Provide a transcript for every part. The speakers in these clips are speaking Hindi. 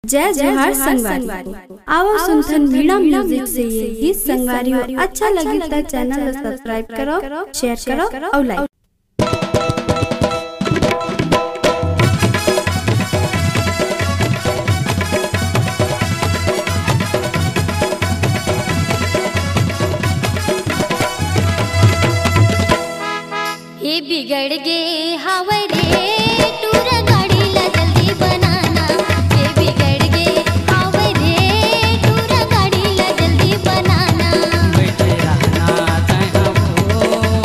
जय जोहार संगवारी। आओ सुनथन वीणा म्यूजिक से ये गीत संगवारी और अच्छा लगे तो चैनल को सब्सक्राइब करो, शेयर करो और लाइक। ये बिगड़ गे हवा रे टूर गाड़ी ला जल्दी बनाना। ये बिगड़ गे हवा रे टूर गाड़ी ला जल्दी बनाना। बैठे रहना तय हमको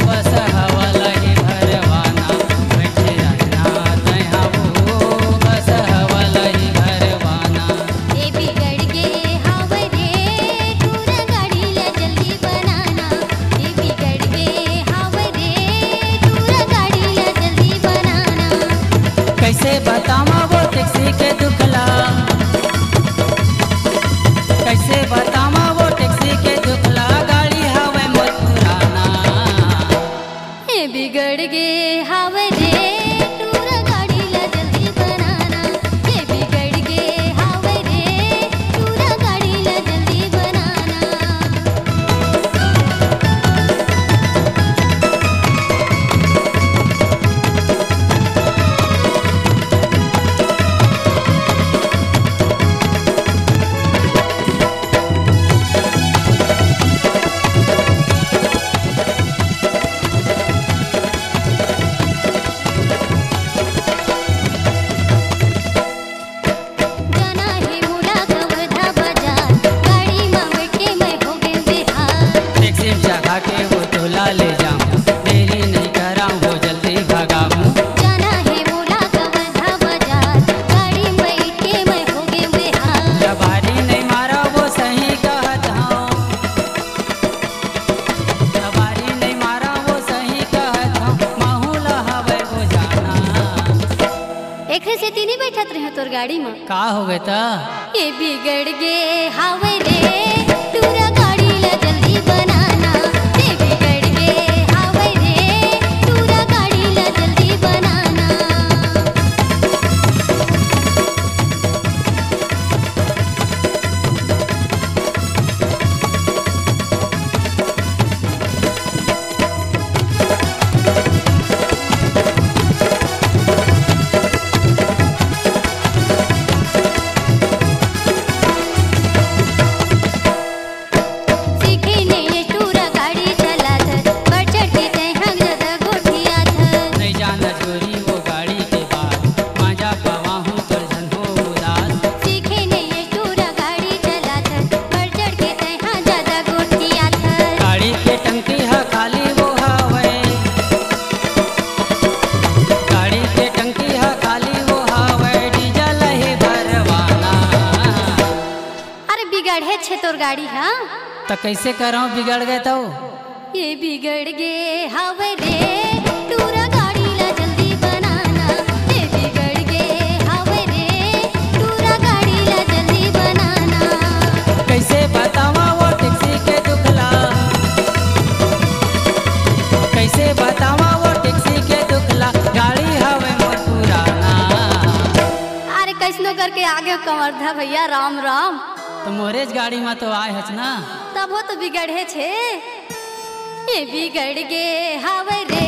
बस हवा लही भरवाना। बैठे रहना तय हमको बस हवा लही भरवाना। ये बिगड़ गे हवा रे टूर गाड़ी ला जल्दी बनाना। ये बिगड़ गे हवा रे कैसे बतावा वो टैक्सी के दुखला, कैसे बतावा वो टैक्सी के दुखला, गाड़ी हवे मोर पुराना। ये बिगड़ गे हवा रे टूर गाड़ी ला जल्दी बनाना। ये बिगड़ गे हवा रे टूर गाड़ी ला जल्दी बनाना। के वो तोला ले जाऊं, देरी नहीं कराऊं, वो जल्दी भगाऊं। जाना है मोला कवर्धा बाजार, गाड़ी में के मैं हो गए बेहाल। जबारी नहीं मारा वो सही कहत हूं, जबारी नहीं मारा वो सही कहत हूं, माहौला हवे वो जाना। एक से तीन बैठत रहे तोर गाड़ी में का हो गए ता? ये बिगड़ गे हवा रे टूर गाड़ी ला जल्दी बनाना। ये बिगड़ गे हवा रे टूर गाड़ी ला जल्दी बनाना। छे तोर गाड़ी हाँ तो कैसे करो बिगड़ गए तो? ये बिगड़ गे हवा रे टूर गाड़ी ला जल्दी बनाना। ये बिगड़ गे हवा रे टूर गाड़ी ला जल्दी बनाना। कैसे बतावा वो टैक्सी के दुखला, कैसे बतावा वो टैक्सी के दुखला, गाड़ी हवे मोर पुराना। अरे कैसनो करके आगे कवर्धा भैया राम राम। तो मोरेज गाड़ी में तो आए हच ना, तब वो तो बिगड़े छे। ये बिगड़ गे हवा रे